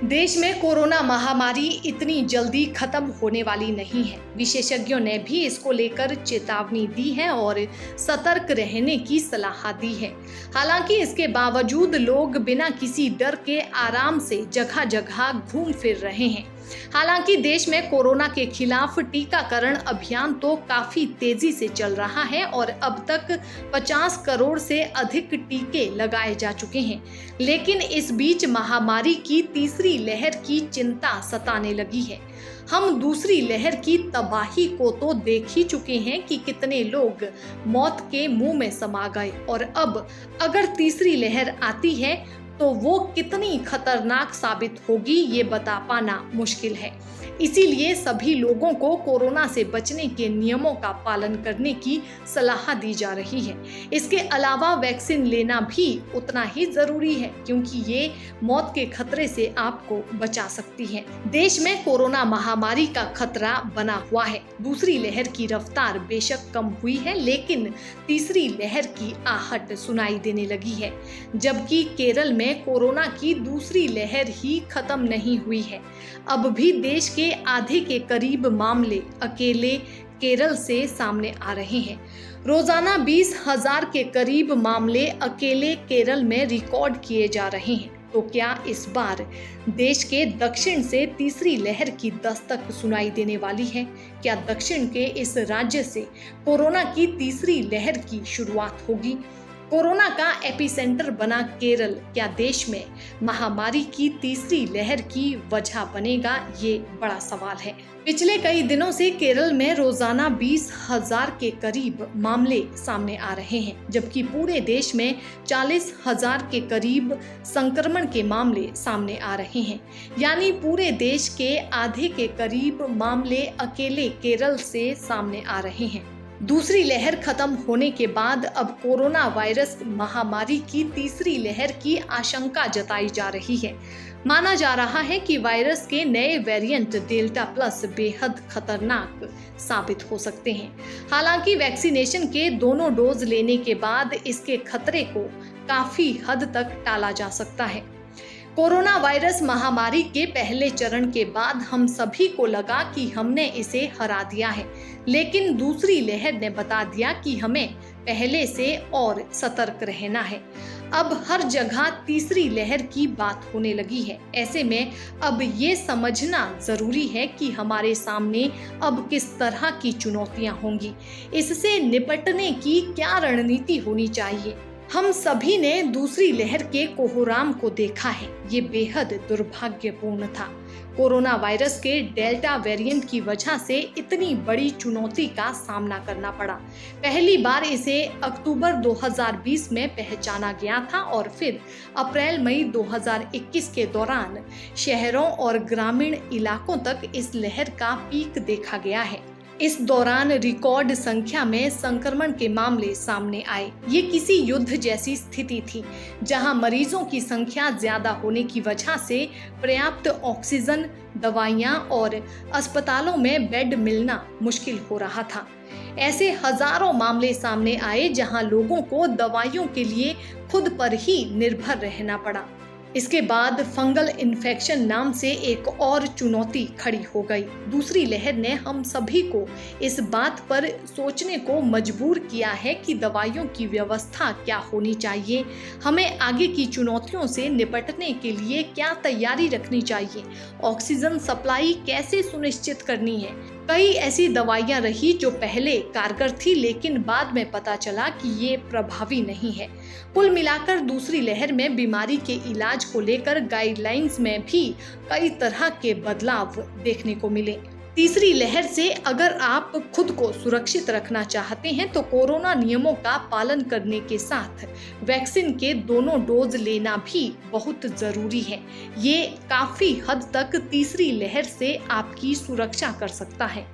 देश में कोरोना महामारी इतनी जल्दी खत्म होने वाली नहीं है। विशेषज्ञों ने भी इसको लेकर चेतावनी दी है और सतर्क रहने की सलाह दी है। हालांकि इसके बावजूद लोग बिना किसी डर के आराम से जगह जगह घूम फिर रहे हैं। हालांकि देश में कोरोना के खिलाफ टीकाकरण अभियान तो काफी तेजी से चल रहा है और अब तक 50 करोड़ से अधिक टीके लगाए जा चुके हैं। लेकिन इस बीच महामारी की तीसरी लहर की चिंता सताने लगी है। हम दूसरी लहर की तबाही को तो देख ही चुके हैं कि कितने लोग मौत के मुंह में समा गए, और अब अगर तीसरी लहर आती है तो वो कितनी खतरनाक साबित होगी ये बता पाना मुश्किल है। इसीलिए सभी लोगों को कोरोना से बचने के नियमों का पालन करने की सलाह दी जा रही है। इसके अलावा वैक्सीन लेना भी उतना ही जरूरी है, क्योंकि ये मौत के खतरे से आपको बचा सकती है। देश में कोरोना महामारी का खतरा बना हुआ है। दूसरी लहर की रफ्तार बेशक कम हुई है, लेकिन तीसरी लहर की आहट सुनाई देने लगी है। जबकि केरल में कोरोना की दूसरी लहर ही खत्म नहीं हुई है। अब भी देश के आधे के करीब मामले अकेले केरल से सामने आ रहे हैं। रोजाना 20,000 के करीब मामले अकेले केरल में रिकॉर्ड किए जा रहे हैं। तो क्या इस बार देश के दक्षिण से तीसरी लहर की दस्तक सुनाई देने वाली है? क्या दक्षिण के इस राज्य से कोरोना की तीसरी लहर की शुरुआत होगी? कोरोना का एपिसेंटर बना केरल क्या देश में महामारी की तीसरी लहर की वजह बनेगा? ये बड़ा सवाल है। पिछले कई दिनों से केरल में रोजाना 20,000 के करीब मामले सामने आ रहे हैं, जबकि पूरे देश में 40,000 के करीब संक्रमण के मामले सामने आ रहे हैं। यानी पूरे देश के आधे के करीब मामले अकेले केरल से सामने आ रहे हैं। दूसरी लहर खत्म होने के बाद अब कोरोना वायरस महामारी की तीसरी लहर की आशंका जताई जा रही है। माना जा रहा है कि वायरस के नए वेरिएंट डेल्टा प्लस बेहद खतरनाक साबित हो सकते हैं। हालांकि वैक्सीनेशन के दोनों डोज लेने के बाद इसके खतरे को काफी हद तक टाला जा सकता है। कोरोना वायरस महामारी के पहले चरण के बाद हम सभी को लगा कि हमने इसे हरा दिया है, लेकिन दूसरी लहर ने बता दिया कि हमें पहले से और सतर्क रहना है। अब हर जगह तीसरी लहर की बात होने लगी है। ऐसे में अब ये समझना जरूरी है कि हमारे सामने अब किस तरह की चुनौतियां होंगी, इससे निपटने की क्या रणनीति होनी चाहिए। हम सभी ने दूसरी लहर के कोहराम को देखा है। ये बेहद दुर्भाग्यपूर्ण था। कोरोना वायरस के डेल्टा वेरिएंट की वजह से इतनी बड़ी चुनौती का सामना करना पड़ा। पहली बार इसे अक्टूबर 2020 में पहचाना गया था और फिर अप्रैल मई 2021 के दौरान शहरों और ग्रामीण इलाकों तक इस लहर का पीक देखा गया है। इस दौरान रिकॉर्ड संख्या में संक्रमण के मामले सामने आए। ये किसी युद्ध जैसी स्थिति थी, जहां मरीजों की संख्या ज्यादा होने की वजह से पर्याप्त ऑक्सीजन, दवाइयां और अस्पतालों में बेड मिलना मुश्किल हो रहा था। ऐसे हजारों मामले सामने आए जहां लोगों को दवाइयों के लिए खुद पर ही निर्भर रहना पड़ा। इसके बाद फंगल इन्फेक्शन नाम से एक और चुनौती खड़ी हो गई। दूसरी लहर ने हम सभी को इस बात पर सोचने को मजबूर किया है कि दवाइयों की व्यवस्था क्या होनी चाहिए, हमें आगे की चुनौतियों से निपटने के लिए क्या तैयारी रखनी चाहिए, ऑक्सीजन सप्लाई कैसे सुनिश्चित करनी है। कई ऐसी दवाइयां रही जो पहले कारगर थी, लेकिन बाद में पता चला कि ये प्रभावी नहीं है। कुल मिलाकर दूसरी लहर में बीमारी के इलाज को लेकर गाइडलाइंस में भी कई तरह के बदलाव देखने को मिले। तीसरी लहर से अगर आप खुद को सुरक्षित रखना चाहते हैं तो कोरोना नियमों का पालन करने के साथ वैक्सीन के दोनों डोज लेना भी बहुत जरूरी है। ये काफी हद तक तीसरी लहर से आपकी सुरक्षा कर सकता है।